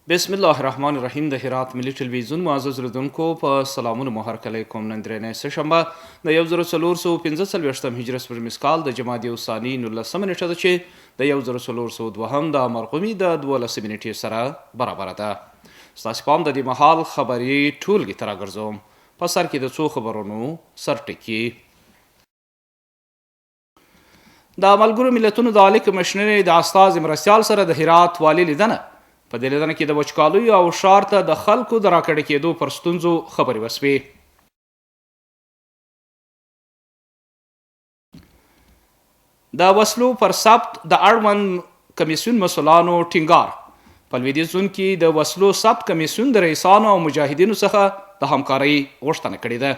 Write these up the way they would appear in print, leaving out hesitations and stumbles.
بسم الله الرحمن الرحیم. د هرات ملي ټلویزیون معزز لیدونکو په سلامونو مو هرکلی کوم. نن درېنۍ سهشنبه د 1445 هجري سپوږمیز کال د جمادی الثاني 19 نیټه ده چې د 1402 د مرقومي د 12 نیټې سره برابره ده. ستاسو پام د دې مهال خبري ټولګي ته راګرځوم. په سر کې د څو خبرونو سرټکي. د ملګرو ملتونو د عالی کمشنر د استازي مرستیال سره د هرات والي لیدنه. په دې لیدنه کې د وچکالیو او ښار ته د خلکو د راکړې کېدو پر ستونزو خبرې وسوې. د وسلو پر ثبت د اړوند کمیسیون مسؤلانو ټینګار. په لویدیځ زون کې د وسلو ثبت کمیسیون د رئیسانو او مجاهدینو څخه د همکارۍ غوښتنه کړې ده.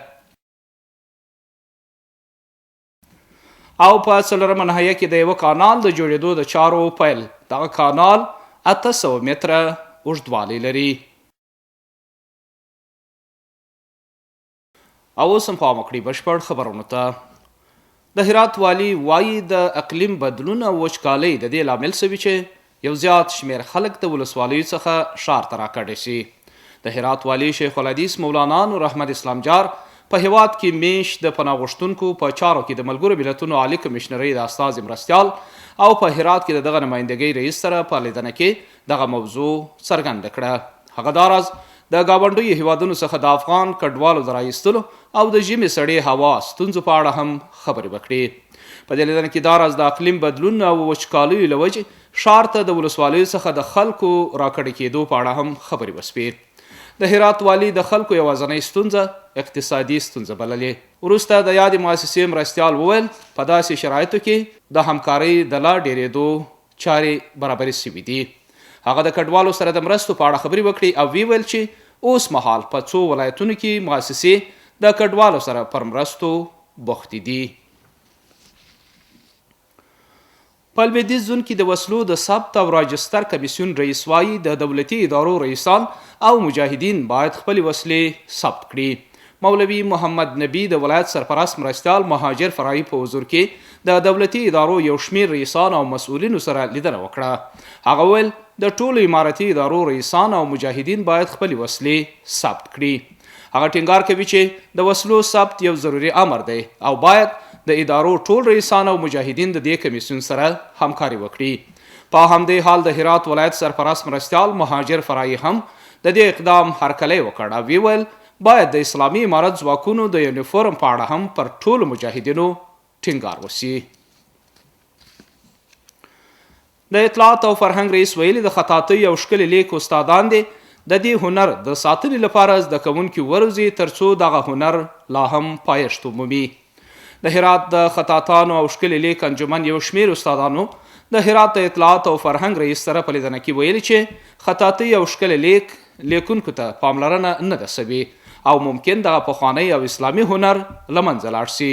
او په څلورمه ناحیه کې د یوه کانال د جوړېدو د چارو پیل. دغه کانال 800 متره اوږدوالی لري. او اوس هم پام وکړئ بشپړ خبرونو ته. د هرات والي وایي د اقلیم بدلون او وچکالۍ د دې لامل شوي چې یو زیات شمیر خلک د ولسوالیو څخه ښار ته راکډه شي. د هرات والي شیخ الحدیث مولانا نور احمد اسلام جار په هیواد کې میش د پناه غوښتونکو په چارو کې د ملګرو ملتونو عالی کمشنرۍ د استازي مرستیال او په هرات کې دغه نمایندګۍ رئیس سره په لیدنه کې دغه موضوع څرګنده کړه. هغه دا راز د ګاونډیو هیوادونو څخه د افغان کډوالو د راایستلو او د ژمي سړې هوا ستونزو په اړه هم خبرې وکړي. په دې لیدنه کې دا راز د اقلیم بدلون او وچکالیو له وجې ښار ته د ولسوالیو څخه د خلکو راکډه کېدو په اړه هم خبرې وسوې. د هرات والي د خلکو یوازینۍ ستونزه اقتصادي ستونزه بللې. وروسته د یادې مؤسسې مرستیال وویل په داسې شرایطو کې د همکارۍ د لا ډیرېدو چارې برابرې شوي دي. هغه د کډوالو سره د مرستو په اړه خبرې وکړي او ویل چې اوس مهال په څو ولایتونو کې مؤسسې د کډوالو سره پر مرستو بوختې دي. په لویدیځ زون کې د وسلو د ثبت او راجستر کمیسیون رئیس وایي د دولتي ادارو رئیسان او مجاهدین باید خپلې وسلې ثبت کړي. مولوي محمد نبی د ولایت سرپرست مرستیال مهاجر فرایي په حضور کې د دولتي ادارو یو شمیر رئیسان او مسؤلینو سره لیدنه وکړه. هغه ویل د ټولو امارتي ادارو رئیسان او مجاهدین باید خپلې وسلې ثبت کړي. هغه ټینګار کوي چې د وسلو ثبت یو ضروري امر دی او باید د ادارو ټول رئیسان او مجاهدین د دې کمیسیون سره همکاري وکړي. په همدې حال د هرات ولایت سرپرست مرستیال مهاجر فرایي هم د دې اقدام هرکلی وکړ او ویل باید د اسلامي امارت ځواکونو د یونیفورم په اړه هم پر ټولو مجاهدینو ټینګار وشي. د اطلاعات او فرهنګ رئیس ویلي د خطاطۍ او ښکلي لیک استادان دي د دې هنر د ساتنې لپاره زده کوونکي وروزي ترڅو دغه هنر لا هم پایښت ومومي. د هرات د خطاطانو او ښکلي لیک انجمن یو شمیر استادانو د هرات د اطلاعات او فرهنګ رئیس سره په لیدنه کې ویلي چې خطاطۍ او ښکلي لیکونکو ته پاملرنه نه ده شوې او ممکن دغه پخوانی او اسلامي هنر له منځه لاړ شي.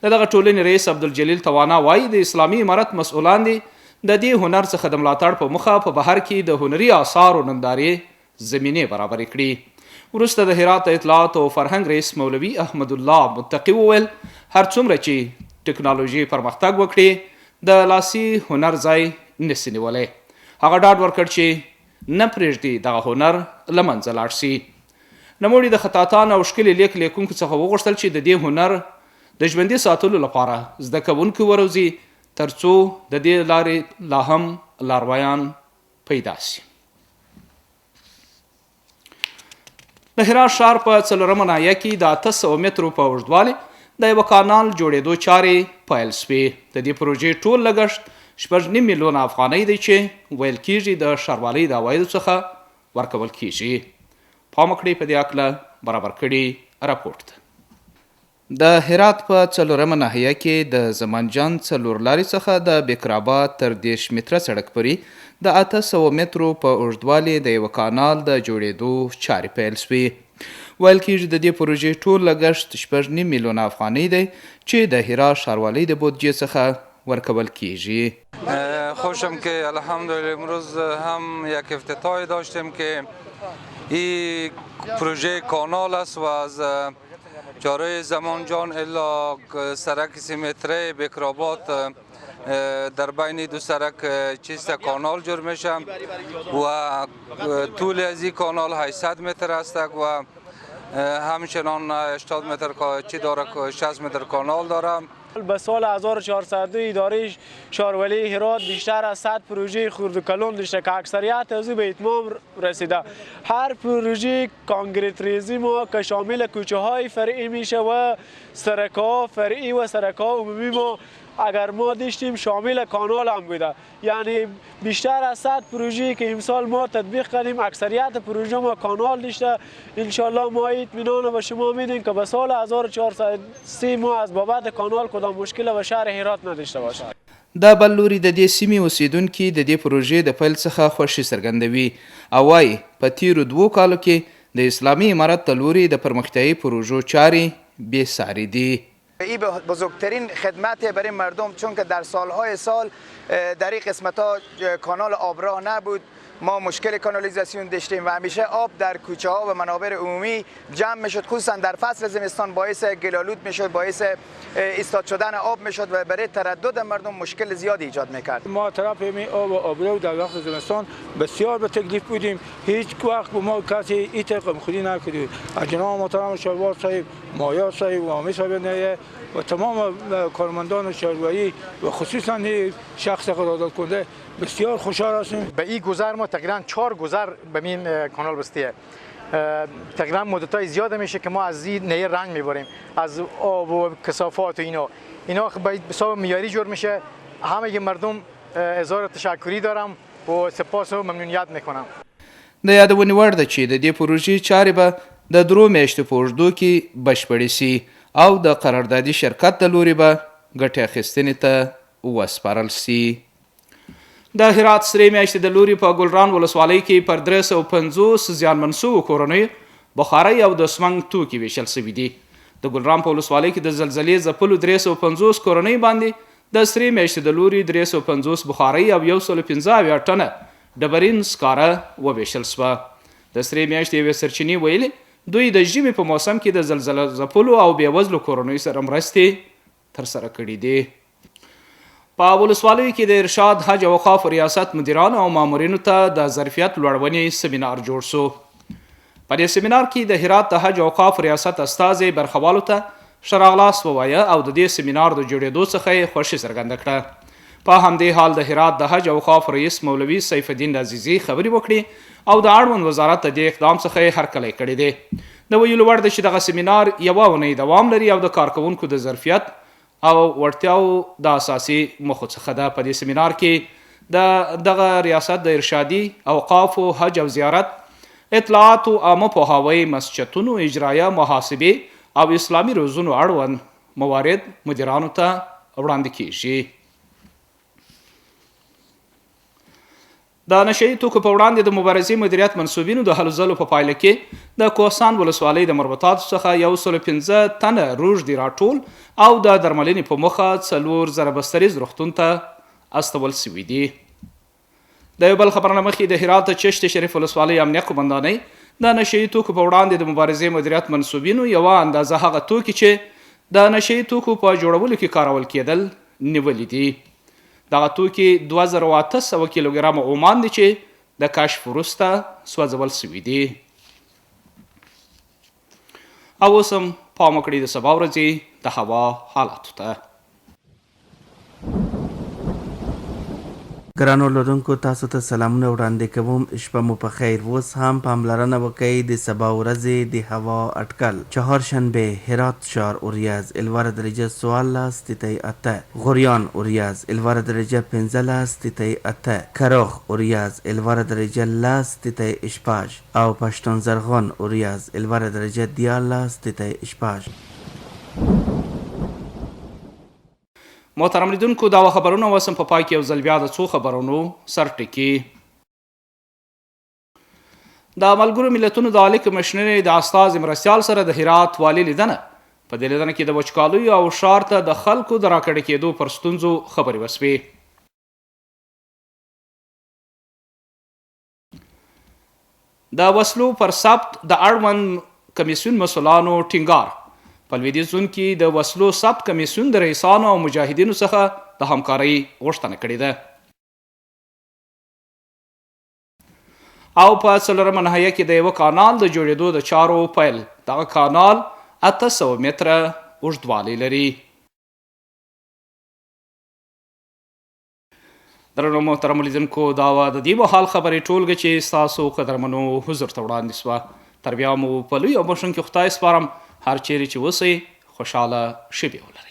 د دغه ټولنې رئیس عبدالجلیل توانا وایي د اسلامي امارت مسؤلان دي د دې هنر څخه د ملاتړ په موخه په بهر کې د هنري آثارو نندارې زمینې برابرې کړي. وروسته د هرات اطلاعات او فرهنګ رئیس مولوي احمد الله متقي وویل هر څومره چې ټکنالوژي پرمختګ وکړي د لاسي هنر ځای نشي نیولی. هغه ډاډ ورکړ چې نه پرېږدي دغه هنر له منځه لاړ شي. نوموړي د خطاطان او ښکلي لیکونکو څخه وغوښتل چې د دې هنر د ژوندي ساتلو لپاره زده کوونکي وروزي ترڅو د دې لارې لا هم لارویان پیدا شي. د هرات ښار په څلورمه ناحیه کې د 800 مترو په اوږدوالي د یوه کانال جوړېدو چارې پیل شوې. د دې پروژې ټول لګښت 6.5 میلیونه افغانۍ دی چې ویل کېږي د ښاروالۍ د عوایدو څخه ورکول کېږي. پام وکړئ په دې هکله برابر کړي راپورټ ته. د هرات په څلورمه ناحیه کې د زمانجان څلور لارې څخه د بکرآباد تر 10 متره سړک پورې د 800 مترو په اوږدوالي د یوه کانال د جوړېدو چارې پیل شوې. ویل کېږي د دې پروژې ټول لګښت 6.5 میلیونه افغانۍ دی چې د هرات ښاروالۍ د بودجې څخه ورکول کېږي. خوشم که الحمدلله امروز هم یک افتتاحی داشتیم که این پروژه کانال است و از چاره زمانجان الا سرک 3 متره بکرآباد در بین دو سرک چیست کانال جور میشه و طول از این کانال 800 متر است و همچنان 80 متر چی داره 60 متر کانال داره. به سال 1402 اداره شهرولی هرات بیشتر از 100 پروژه خرد و کلان داشته که اکثریت از او به اتمام رسیده. هر پروژه کانکریت ریزی ما که شامل کوچه های فرعی میشه و سرک ها فرعی و سرک ها عمومی ما اگر ما داشتیم شامل کانال هم بوده. یعنی بیشتر از 100 پروژه که امسال ما تطبیق کردیم اکثریت پروژه ما کانال داشته. انشالله ما اطمینان به شما میدیم که به سال 1430 ما از بابت کانال کدام مشکل به شهر هرات نداشته باشه. د بل لوري د دې سیمې اوسیدونکي د دې پروژې د پیل څخه خوښي څرګندوي او وایي په تیرو 2 کالو کې د اسلامي امارت د لوري د پرمختیایي پروژو چارې بېساري دي. این بزرگترین خدمت برای مردم، چون که در سالهای سال در این قسمت ها کانال آبراه نبود. ما مشکل کانالیزاسیون داشتیم و همیشه آب در کوچه ها و منابر عمومی جمع میشد، خصوصا در فصل زمستان باعث گلالود میشد، باعث ایستاد شدن آب میشد و برای تردد مردم مشکل زیادی ایجاد میکرد. ما طرف می آب و آبرو در وقت زمستان بسیار به تکلیف بودیم. هیچ وقت به ما کسی این تقم خودی نکردید. از جناب محترم شهروار صاحب، مایا صاحب و آمی صاحب نیه و تمام کارمندان شهروری و خصوصا شخص قرارداد کننده بسیار خوشحال هستیم. به این گذر ما تقریبا 4 گذر به این کانال بستیه. تقریبا مدت‌های زیاد میشه که ما از این نیه رنگ میبریم از آب و کثافات و اینا به حساب معیاری جور میشه. همه مردم اظهار تشکری دارم و سپاس و ممنونیت میکنم. د یادونې وړ ده چې د دې پروژې چارې به د 3 میاشتو په اوږدو کې بشپړې سي او د قراردادي شرکت د لوري به ګټې اخیستنې ته وسپارل سي. د هرات سرې میاشتې د لوري په ګلران ولسوالۍ کې پر 350 زیانمن شوو کورنیو بخارۍ او د سمنګ توکي ویشل شوي دي. د ګلران په ولسوالۍ کې د زلزلې ځپلو 350 کورنۍ باندې د سرې میاشتې د لوري 350 بخارۍ او 115 ټنه ډبرین سکاره وویشل شوه. د سرې میاشتې یوې سرچینې ویلې دوی د ژمي په موسم کې د زلزله ځپلو او بېوزلو کورنیو سره مرستې ترسره کړي دي. په ولسوالیو کې د ارشاد حج او اوقاف ریاست مدیرانو او مامورینو ته د ظرفیت لوړونې سمینار جوړ شو. په دې سمینار کې د هرات د حج او اوقاف ریاست استازي برخوالو ته ښه راغلاست ووایه او د دې سمینار د جوړېدو څخه یې خوښي څرګنده کړه. په همدې حال د هرات د حج او اوقاف رئیس مولوي سیف الدین عزیزي خبرې وکړې او د اړوند وزارت د دې اقدام څخه یې هرکلی کړی دی. د ویلو وړ ده چې دغه سمینار یوه اونۍ دوام لري او د کارکوونکو د ظرفیت او وړتیاو د اساسي موخو څخه ده. په دې سمینار کې دغه ریاست د ارشادي اوقافو حج او زیارت اطلاعاتو عامه پوهاوی مسجدونو اجرایه محاسبې او اسلامي روزونو اړوند موارد مدیرانو ته وړاندې کیږي. د نشه یي توکو په وړاندې د مبارزې مدیریت منصوبینو د هلو ځلو په پایله کې د کوهستان ولسوالۍ د مربوطاتو څخه 115 تنه روږدي راټول او د درملنې په موخه 4 زره بستریز روغتون ته استول سوي دي. د یو بل خبر نه مخکې د هرات د چشت شریف ولسوالۍ امنیه قومندانۍ د نشه یي توکو په وړاندې د مبارزې مدیریت منصوبینو یوه اندازه هغه توکي چې د نشه یي توکو په جوړولو کې کارول کېدل نیولي دي. دغه توکي 2800 کیلوګرامه عمان دي چې د کشف وروسته سوځول سوي دي. او اوس هم پام وکړئ د سبا ورځې د هوا حالاتو ته. ګرانو لرونکو تاسو ته سلامونه وړاندې کوم. شپه مو په خیر. اوس هم پاملرنه وکړئ د سبا ورځې د هوا اټکل. چهارشنبه هرات ښار اوریاز الواره درجه 14 تیتۍ 8، غوریان اوریاز الواره درجه 15 تیتۍ 8، کروخ اوریاز الواره درجه 10 تیتۍ 8 او پښتون زرغون اوریاز الواره درجه 14 تیتۍ 8. محترم لیدونکو دا خبرونه وسم په پای کې یو ځل بیا د څو خبرونو سرټکی. د ملګرو ملتونو د عالی کمشنر د استازي مرستیال سره د هرات والي لیدنه په دې لیدنه کې د وچکالیو او ښار ته د خلکو د راکړې کېدو پر ستونزو خبرې وسوې. د وسلو پر ثبت د اړوند کمیسیون مسؤلانو ټینګار. په لویدیځ زون کې د وسلو ثبت کمیسیون د رئیسانو او مجاهدینو څخه د همکارۍ غوښتنه کړې ده. او په 4مه ناحیه کې د یوه کانال د جوړېدو د چارو پیل. دغه کانال 800 متره اوږدوالی لري. درنو محترمو لیدونکو، دا وه د دې مهال خبرې ټولګه چې ستاسو قدرمنو حضور ته وړاندې سوه. تر بیا مو په لوی او بښونکي خدای سپارم. هر چیرې چې اوسئ خوشحاله شپې ولرئ.